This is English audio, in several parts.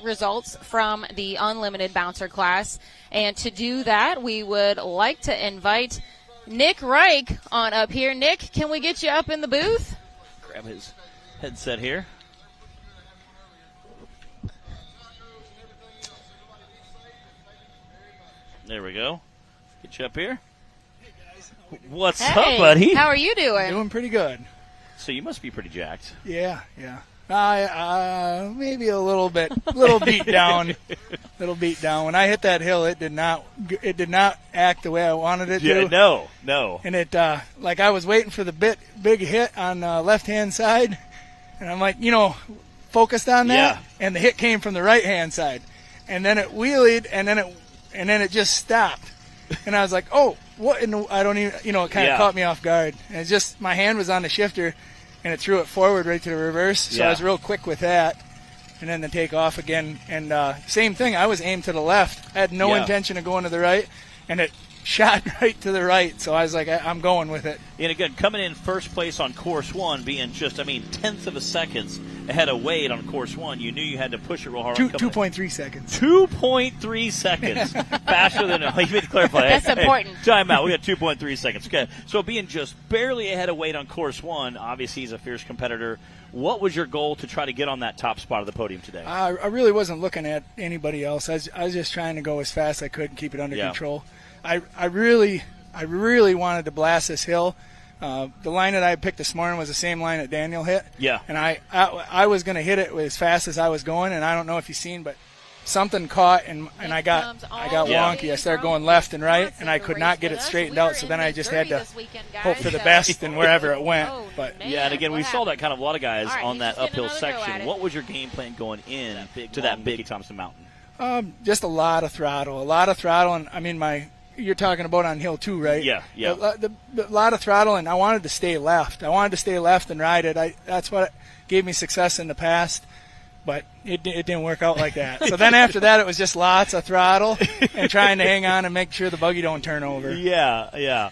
Results from the unlimited bouncer class. And to do that, we would like to invite Nick Reich on up here. Nick, can we get you up in the booth? Grab his headset here. There we go. Get you up here. Hey, guys. What's up, buddy? How are you doing? Doing pretty good. So you must be pretty jacked. Yeah. Maybe a little beat down. When I hit that hill, it did not act the way I wanted it to. Yeah, no. And it, like I was waiting for the big hit on the left-hand side, and I'm like, focused on that, and the hit came from the right-hand side, and then it wheelied, and then it just stopped, and I was like, oh, what? I don't even, it kind of caught me off guard, and it's just my hand was on the shifter. And it threw it forward right to the reverse, so I was real quick with that. And then the take off again. And same thing, I was aimed to the left. I had no intention of going to the right, and it shot right to the right. So I was like, I'm going with it. And again, coming in first place on course one, being just, tenths of a second ahead of Wade on course one, you knew you had to push it real hard. 2.3 seconds. 2.3 seconds. Faster than, you need to clarify. That's important. Time out. We got 2.3 seconds. Okay. So being just barely ahead of Wade on course one, obviously he's a fierce competitor. What was your goal to try to get on that top spot of the podium today? I really wasn't looking at anybody else. I was just trying to go as fast as I could and keep it under control. I really wanted to blast this hill. The line that I picked this morning was the same line that Daniel hit. Yeah. And I was going to hit it as fast as I was going, and I don't know if you've seen, but something caught, and I got wonky. I started going left and right, and I could not get it straightened out, so then I just had to hope for the best and wherever it went. But and again, we saw that kind of a lot of guys on that uphill section. What was your game plan going in to that big Thompson Mountain? Just a lot of throttle, and you're talking about on hill 2, right? Yeah. A lot of throttle, and I wanted to stay left. I wanted to stay left and ride it. That's what gave me success in the past, but it didn't work out like that. So then after that, it was just lots of throttle and trying to hang on and make sure the buggy don't turn over. Yeah.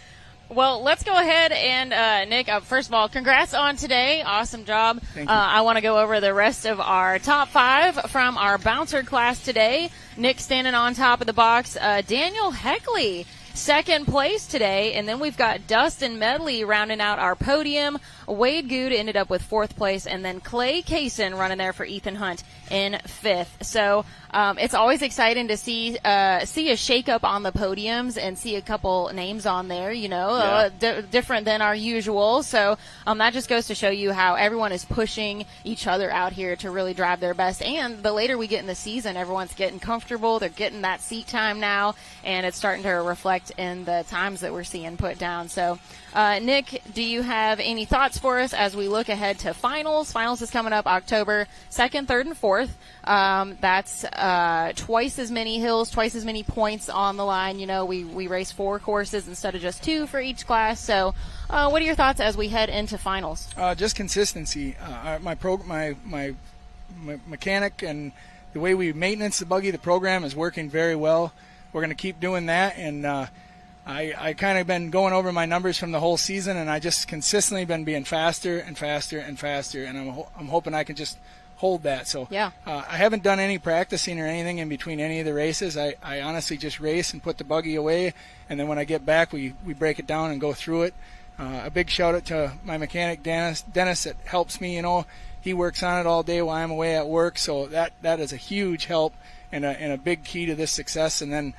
Well, let's go ahead and, Nick, first of all, congrats on today. Awesome job. Thank you. I want to go over the rest of our top 5 from our bouncer class today. Nick standing on top of the box. Daniel Heckley, second place today. And then we've got Dustin Medley rounding out our podium. Wade Good ended up with 4th place. And then Clay Kaysen running there for Ethan Hunt in 5th. So it's always exciting to see a shake-up on the podiums and see a couple names on there, different than our usual. So that just goes to show you how everyone is pushing each other out here to really drive their best. And the later we get in the season, everyone's getting comfortable. They're getting that seat time now, and it's starting to reflect in the times that we're seeing put down. So, Nick, do you have any thoughts for us as we look ahead to finals? Finals is coming up October 2nd, 3rd, and 4th. That's twice as many hills, twice as many points on the line. We race 4 courses instead of just 2 for each class. So what are your thoughts as we head into finals? Just consistency. My mechanic and the way we maintenance the buggy, the program is working very well. We're going to keep doing that, and I kind of been going over my numbers from the whole season, and I just consistently been being faster and faster and faster, and I'm hoping I can just hold that. So I haven't done any practicing or anything in between any of the races. I honestly just race and put the buggy away, and then when I get back, we break it down and go through it. A big shout out to my mechanic Dennis that helps me. He works on it all day while I'm away at work, so that is a huge help and a big key to this success. And then,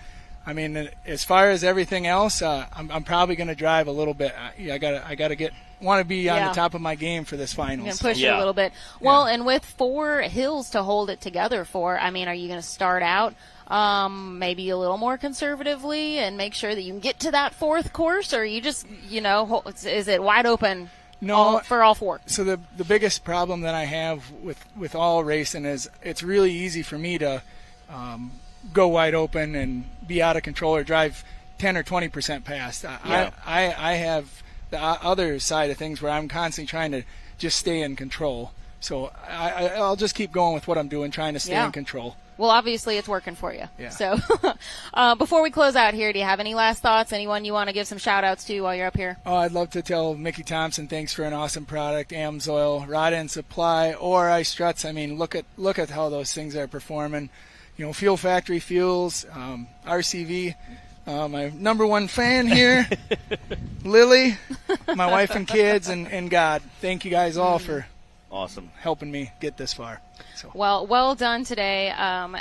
as far as everything else, I'm probably going to drive a little bit. I gotta want to be on the top of my game for this finals. You can push it a little bit. Well, and with 4 hills to hold it together for, are you going to start out maybe a little more conservatively and make sure that you can get to that 4th course, or you just, is it wide open? No, for all 4. So the biggest problem that I have with all racing is it's really easy for me to go wide open and be out of control or drive 10 or 20% past. I have the other side of things where I'm constantly trying to just stay in control. So I'll just keep going with what I'm doing, trying to stay in control. Well, obviously it's working for you. Yeah. So before we close out here, do you have any last thoughts? Anyone you want to give some shout-outs to while you're up here? Oh, I'd love to tell Mickey Thompson thanks for an awesome product, AMSoil, Rod End Supply, or Ice Struts. I mean, look at how those things are performing. You know, Fuel Factory Fuels, RCV. My number one fan here, Lily, my wife and kids, and God. Thank you guys all for awesome helping me get this far. So. Well done today.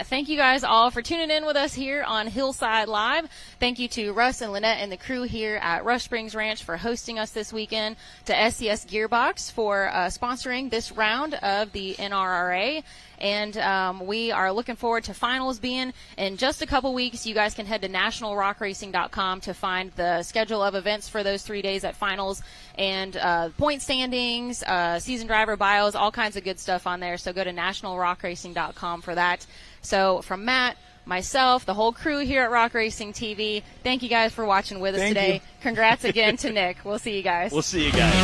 Thank you guys all for tuning in with us here on Hillside Live. Thank you to Russ and Lynette and the crew here at Rush Springs Ranch for hosting us this weekend, to SCS Gearbox for sponsoring this round of the NRRA. And we are looking forward to finals being in just a couple weeks. You guys can head to nationalrockracing.com to find the schedule of events for those 3 days at finals, and point standings, season driver bios, all kinds of good stuff on there. So go to nationalrockracing.com for that. So from Matt, myself, the whole crew here at Rock Racing TV, thank you guys for watching with us today. You. Congrats again to Nick. We'll see you guys. We'll see you guys.